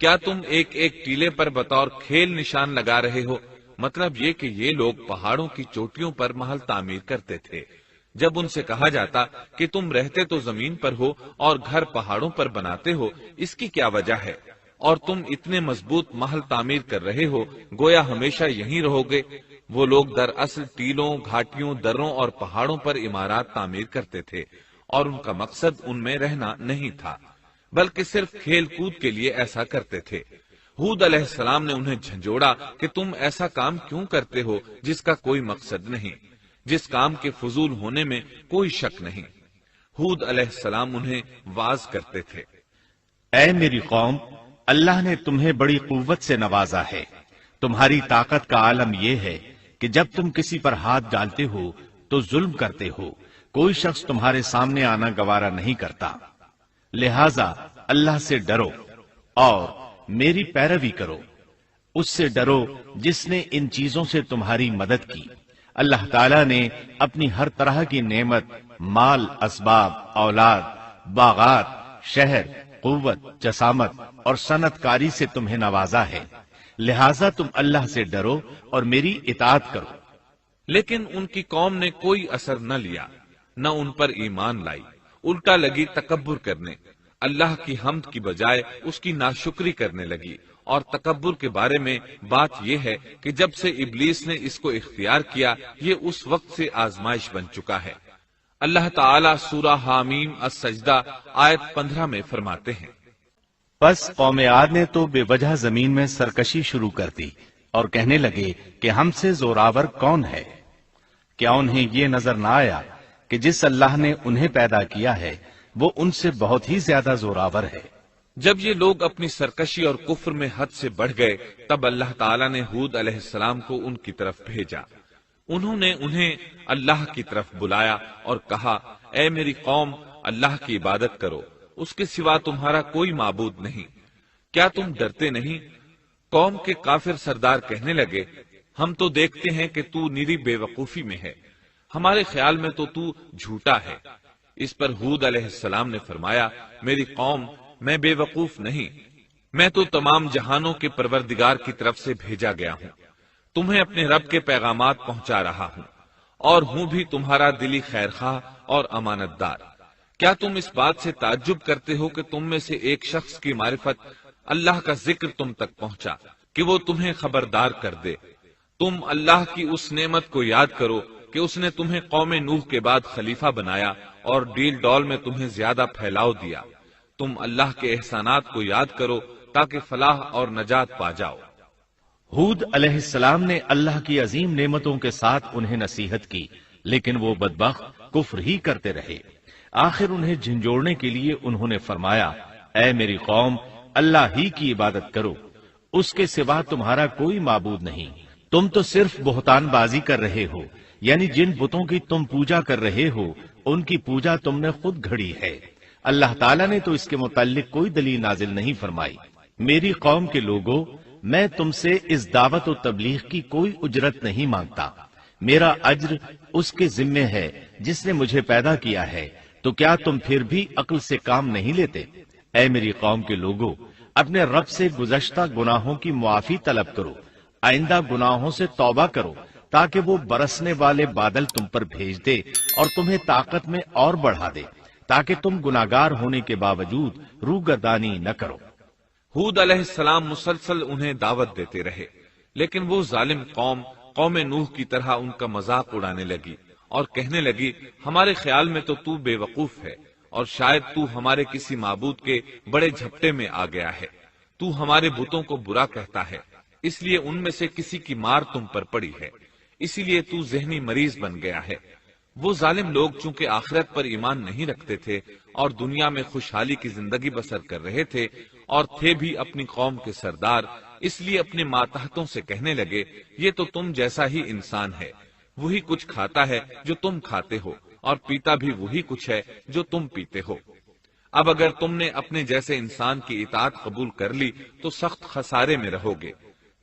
کیا تم ایک ایک ٹیلے پر بطور کھیل نشان لگا رہے ہو؟ مطلب یہ کہ یہ لوگ پہاڑوں کی چوٹیوں پر محل تعمیر کرتے تھے۔ جب ان سے کہا جاتا کہ تم رہتے تو زمین پر ہو اور گھر پہاڑوں پر بناتے ہو، اس کی کیا وجہ ہے؟ اور تم اتنے مضبوط محل تعمیر کر رہے ہو، گویا ہمیشہ یہیں رہو گے۔ وہ لوگ دراصل ٹیلوں، گھاٹیوں، دروں اور پہاڑوں پر عمارات تعمیر کرتے تھے، اور ان کا مقصد ان میں رہنا نہیں تھا، بلکہ صرف کھیل کود کے لیے ایسا کرتے تھے۔ ہود علیہ السلام نے انہیں جھنجھوڑا کہ تم ایسا کام کیوں کرتے ہو جس کا کوئی مقصد نہیں، جس کام کے فضول ہونے میں کوئی شک نہیں۔ ہود علیہ السلام انہیں واعظ کرتے تھے، اے میری قوم، اللہ نے تمہیں بڑی قوت سے نوازا ہے۔ تمہاری طاقت کا عالم یہ ہے کہ جب تم کسی پر ہاتھ ڈالتے ہو تو ظلم کرتے ہو، کوئی شخص تمہارے سامنے آنا گوارا نہیں کرتا، لہذا اللہ سے ڈرو اور میری پیروی کرو۔ اس سے ڈرو جس نے ان چیزوں سے تمہاری مدد کی۔ اللہ تعالیٰ نے اپنی ہر طرح کی نعمت، مال، اسباب، اولاد، باغات، شہر، قوت، جسامت اور صنعت کاری سے تمہیں نوازا ہے، لہذا تم اللہ سے ڈرو اور میری اطاعت کرو۔ لیکن ان کی قوم نے کوئی اثر نہ لیا، نہ ان پر ایمان لائی، الٹا لگی تکبر کرنے، اللہ کی حمد کی بجائے اس کی ناشکری کرنے لگی۔ اور تکبر کے بارے میں بات یہ ہے کہ جب سے ابلیس نے اس کو اختیار کیا، یہ اس وقت سے آزمائش بن چکا ہے۔ اللہ تعالیٰ سورہ حامیم السجدہ آیت 15 میں فرماتے ہیں، بس قوم عاد نے تو بے وجہ زمین میں سرکشی شروع کر دی اور کہنے لگے کہ ہم سے زوراور کون ہے؟ کیا انہیں یہ نظر نہ آیا کہ جس اللہ نے انہیں پیدا کیا ہے وہ ان سے بہت ہی زیادہ زوراور ہے؟ جب یہ لوگ اپنی سرکشی اور کفر میں حد سے بڑھ گئے، تب اللہ تعالیٰ نے ہود علیہ السلام کو ان کی طرف بھیجا۔ انہوں نے انہیں اللہ کی طرف بلایا اور کہا، اے میری قوم، اللہ کی عبادت کرو، اس کے سوا تمہارا کوئی معبود نہیں۔ کیا تم ڈرتے نہیں؟ قوم کے کافر سردار کہنے لگے، ہم تو دیکھتے ہیں کہ تو نیری بے وقوفی میں ہے، ہمارے خیال میں تو جھوٹا ہے۔ اس پر ہود علیہ السلام نے فرمایا، میری قوم، میں بے وقوف نہیں، میں تو تمام جہانوں کے پروردگار کی طرف سے بھیجا گیا ہوں، تمہیں اپنے رب کے پیغامات پہنچا رہا ہوں، اور ہوں بھی تمہارا دلی خیر خواہ اور امانت دار۔ کیا تم اس بات سے تعجب کرتے ہو کہ تم میں سے ایک شخص کی معرفت، اللہ کا ذکر تم تک پہنچا کہ وہ تمہیں خبردار کر دے؟ تم اللہ کی اس نعمت کو یاد کرو کہ اس نے تمہیں قوم نوح کے بعد خلیفہ بنایا اور ڈیل ڈول میں تمہیں زیادہ پھیلاؤ دیا۔ تم اللہ کے احسانات کو یاد کرو تاکہ فلاح اور نجات پا جاؤ۔ ہود علیہ السلام نے اللہ کی عظیم نعمتوں کے ساتھ انہیں نصیحت کی، لیکن وہ بدبخت کفر ہی کرتے رہے۔ آخر انہیں جھنجھوڑنے کے لیے انہوں نے فرمایا، اے میری قوم، اللہ ہی کی عبادت کرو، اس کے سوا تمہارا کوئی معبود نہیں۔ تم تو صرف بہتان بازی کر رہے ہو، یعنی جن بتوں کی تم پوجا کر رہے ہو ان کی پوجا تم نے خود گھڑی ہے۔ اللہ تعالیٰ نے تو اس کے متعلق کوئی دلیل نازل نہیں فرمائی۔ میری قوم کے لوگوں، میں تم سے اس دعوت و تبلیغ کی کوئی اجرت نہیں مانگتا، میرا اجر اس کے ذمے ہے جس نے مجھے پیدا کیا ہے، تو کیا تم پھر بھی عقل سے کام نہیں لیتے؟ اے میری قوم کے لوگوں، اپنے رب سے گزشتہ گناہوں کی معافی طلب کرو، آئندہ گناہوں سے توبہ کرو تاکہ وہ برسنے والے بادل تم پر بھیج دے اور تمہیں طاقت میں اور بڑھا دے، تاکہ تم گناہگار ہونے کے باوجود روگردانی نہ کرو۔ ہود علیہ السلام مسلسل انہیں دعوت دیتے رہے، لیکن وہ ظالم قوم نوح کی طرح ان کا مذاق اڑانے لگی اور کہنے لگی، ہمارے خیال میں تو بے وقوف ہے اور شاید ہمارے کسی معبود کے بڑے جھپٹے میں آ گیا ہے، ہمارے بتوں کو برا کہتا ہے، اس لیے ان میں سے کسی کی مار تم پر پڑی ہے، اسی لیے ذہنی مریض بن گیا ہے۔ وہ ظالم لوگ چونکہ آخرت پر ایمان نہیں رکھتے تھے اور دنیا میں خوشحالی کی زندگی بسر کر رہے تھے اور تھے بھی اپنی قوم کے سردار، اس لیے اپنے ماتحتوں سے کہنے لگے، یہ تو تم جیسا ہی انسان ہے، وہی کچھ کھاتا ہے جو تم کھاتے ہو اور پیتا بھی وہی کچھ ہے جو تم پیتے ہو۔ اب اگر تم نے اپنے جیسے انسان کی اطاعت قبول کر لی تو سخت خسارے میں رہو گے۔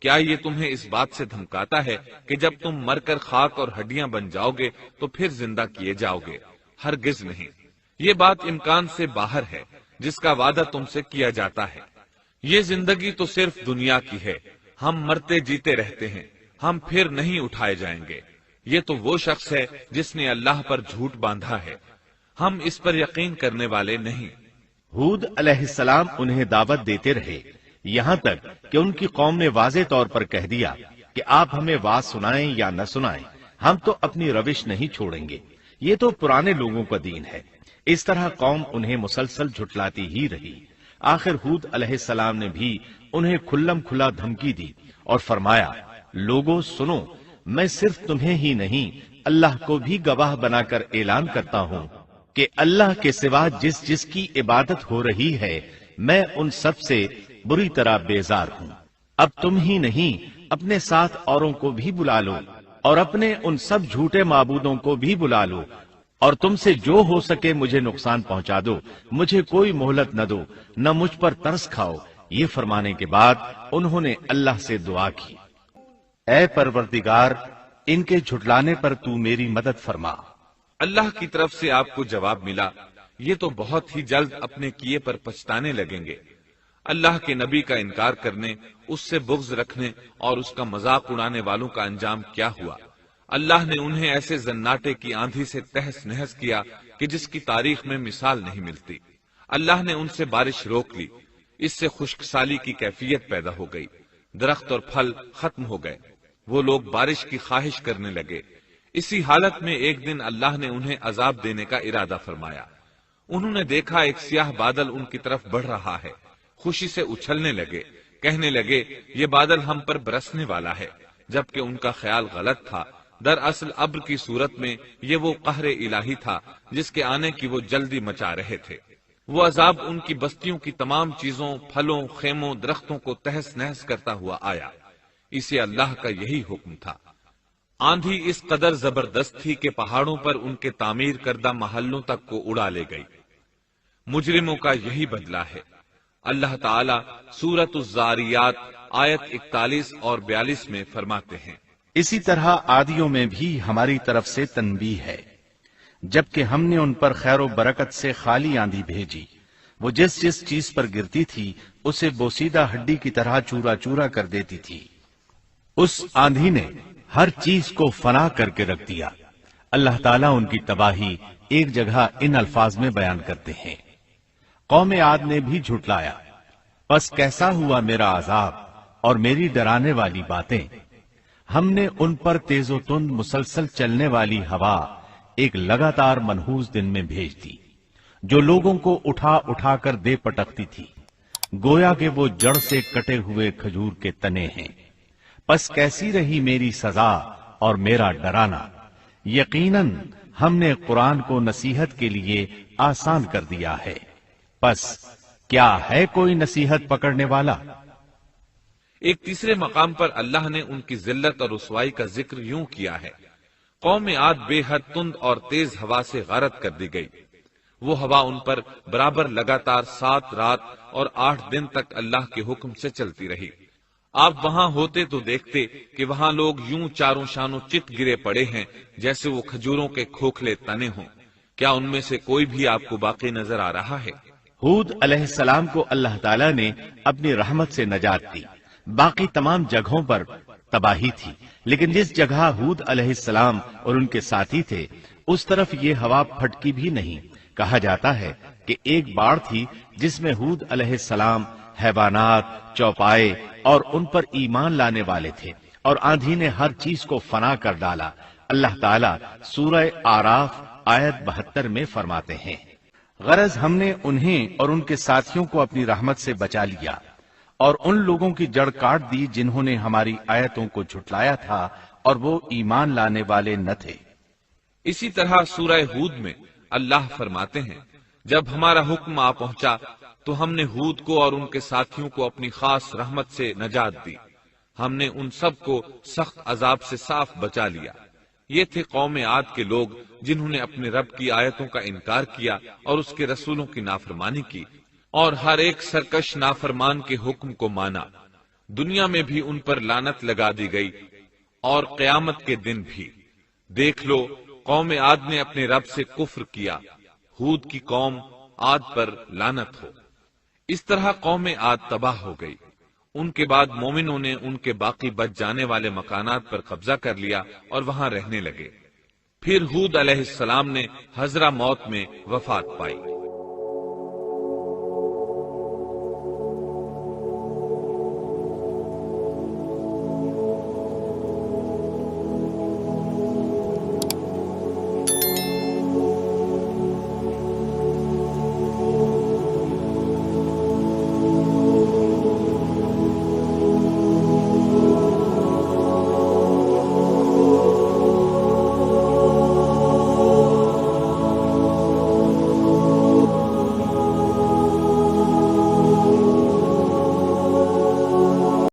کیا یہ تمہیں اس بات سے دھمکاتا ہے کہ جب تم مر کر خاک اور ہڈیاں بن جاؤ گے تو پھر زندہ کیے جاؤ گے؟ ہرگز نہیں، یہ بات امکان سے باہر ہے جس کا وعدہ تم سے کیا جاتا ہے۔ یہ زندگی تو صرف دنیا کی ہے، ہم مرتے جیتے رہتے ہیں، ہم پھر نہیں اٹھائے جائیں گے۔ یہ تو وہ شخص ہے جس نے اللہ پر جھوٹ باندھا ہے، ہم اس پر یقین کرنے والے نہیں۔ ہود علیہ السلام انہیں دعوت دیتے رہے، یہاں تک کہ ان کی قوم نے واضح طور پر کہہ دیا کہ آپ ہمیں واز سنائیں یا نہ سنائیں، ہم تو اپنی روش نہیں چھوڑیں گے، یہ تو پرانے لوگوں کا دین ہے۔ اس طرح قوم انہیں مسلسل جھٹلاتی ہی رہی۔ آخر ہود علیہ السلام نے بھی انہیں کھلم کھلا دھمکی دی اور فرمایا، لوگوں سنو، میں صرف تمہیں ہی نہیں اللہ کو بھی گواہ بنا کر اعلان کرتا ہوں کہ اللہ کے سوا جس جس کی عبادت ہو رہی ہے میں ان سب سے بری طرح بیزار ہوں۔ اب تم ہی نہیں اپنے ساتھ اوروں کو بھی بلا لو اور اپنے ان سب جھوٹے معبودوں کو بھی بلا لو، اور تم سے جو ہو سکے مجھے نقصان پہنچا دو، مجھے کوئی مہلت نہ دو، نہ مجھ پر ترس کھاؤ۔ یہ فرمانے کے بعد انہوں نے اللہ سے دعا کی، اے پروردگار، ان کے جھٹلانے پر تو میری مدد فرما۔ اللہ کی طرف سے آپ کو جواب ملا، یہ تو بہت ہی جلد اپنے کیے پر پچھتانے لگیں گے۔ اللہ کے نبی کا انکار کرنے، اس سے بغض رکھنے اور اس کا مذاق اڑانے والوں کا انجام کیا ہوا؟ اللہ نے انہیں ایسے زناٹے کی آندھی سے تہس نہس کیا کہ جس کی تاریخ میں مثال نہیں ملتی۔ اللہ نے ان سے بارش روک لی، اس سے خشک سالی کی کیفیت پیدا ہو گئی، درخت اور پھل ختم ہو گئے، وہ لوگ بارش کی خواہش کرنے لگے۔ اسی حالت میں ایک دن اللہ نے انہیں عذاب دینے کا ارادہ فرمایا۔ انہوں نے دیکھا ایک سیاہ بادل ان کی طرف بڑھ رہا ہے، خوشی سے اچھلنے لگے، کہنے لگے یہ بادل ہم پر برسنے والا ہے، جبکہ ان کا خیال غلط تھا۔ دراصل ابر کی صورت میں یہ وہ قہر الہی تھا جس کے آنے کی وہ جلدی مچا رہے تھے۔ وہ عذاب ان کی بستیوں کی تمام چیزوں، پھلوں، خیموں، درختوں کو تہس نہس کرتا ہوا آیا۔ اسے اللہ کا یہی حکم تھا۔ آندھی اس قدر زبردست تھی کہ پہاڑوں پر ان کے تعمیر کردہ محلوں تک کو اڑا لے گئی۔ مجرموں کا یہی بدلہ ہے۔ اللہ تعالی سورۃ الزاریات آیت 41 اور 42 میں فرماتے ہیں، اسی طرح عادیوں میں بھی ہماری طرف سے تنبیہ ہے، جبکہ ہم نے ان پر خیر و برکت سے خالی آندھی بھیجی، وہ جس جس چیز پر گرتی تھی اسے بوسیدہ ہڈی کی طرح چورا چورا کر دیتی تھی۔ اس آندھی نے ہر چیز کو فنا کر کے رکھ دیا۔ اللہ تعالیٰ ان کی تباہی ایک جگہ ان الفاظ میں بیان کرتے ہیں، قوم عاد نے بھی جھٹلایا، پس کیسا ہوا میرا عذاب اور میری ڈرانے والی باتیں۔ ہم نے ان پر تیز و تند مسلسل چلنے والی ہوا ایک لگاتار منحوس دن میں بھیج دی، جو لوگوں کو اٹھا اٹھا کر دے پٹکتی تھی، گویا کہ وہ جڑ سے کٹے ہوئے کھجور کے تنے ہیں۔ پس کیسی رہی میری سزا اور میرا ڈرانا۔ یقیناً ہم نے قرآن کو نصیحت کے لیے آسان کر دیا ہے، پس کیا ہے کوئی نصیحت پکڑنے والا؟ ایک تیسرے مقام پر اللہ نے ان کی ذلت اور رسوائی کا ذکر یوں کیا ہے، قوم عاد بے حد تند اور تیز ہوا سے غارت کر دی گئی۔ وہ ہوا ان پر برابر لگاتار 7 رات اور 8 دن تک اللہ کے حکم سے چلتی رہی۔ آپ وہاں ہوتے تو دیکھتے کہ وہاں لوگ یوں چاروں شانوں چت گرے پڑے ہیں جیسے وہ کھجوروں کے کھوکھلے تنے ہوں۔ کیا ان میں سے کوئی بھی آپ کو باقی نظر آ رہا ہے؟ ہود علیہ السلام کو اللہ تعالیٰ نے اپنی رحمت سے نجات دی، باقی تمام جگہوں پر تباہی تھی، لیکن جس جگہ ہود علیہ السلام اور ان کے ساتھی تھے اس طرف یہ ہوا پھٹکی بھی نہیں۔ کہا جاتا ہے کہ ایک باڑ تھی جس میں ہود علیہ السلام، حیوانات، چوپائے اور ان پر ایمان لانے والے تھے، اور آندھی نے ہر چیز کو فنا کر ڈالا۔ اللہ تعالیٰ سورہ آراف آیت 72 میں فرماتے ہیں، غرض ہم نے انہیں اور ان کے ساتھیوں کو اپنی رحمت سے بچا لیا اور ان لوگوں کی جڑ کاٹ دی جنہوں نے ہماری آیتوں کو جھٹلایا تھا اور وہ ایمان لانے والے نہ تھے۔ اسی طرح سورہ ہود میں اللہ فرماتے ہیں، جب ہمارا حکم آ پہنچا تو ہم نے ہود کو اور ان کے ساتھیوں کو اپنی خاص رحمت سے نجات دی، ہم نے ان سب کو سخت عذاب سے صاف بچا لیا۔ یہ تھے قوم عاد کے لوگ جنہوں نے اپنے رب کی آیتوں کا انکار کیا اور اس کے رسولوں کی نافرمانی کی، اور ہر ایک سرکش نافرمان کے حکم کو مانا۔ دنیا میں بھی ان پر لعنت لگا دی گئی اور قیامت کے دن بھی۔ دیکھ لو، قوم عاد نے اپنے رب سے کفر کیا، ہود کی قوم عاد پر لعنت ہو۔ اس طرح قوم عاد تباہ ہو گئی۔ ان کے بعد مومنوں نے ان کے باقی بچ جانے والے مکانات پر قبضہ کر لیا اور وہاں رہنے لگے۔ پھر ہود علیہ السلام نے حضرہ موت میں وفات پائی۔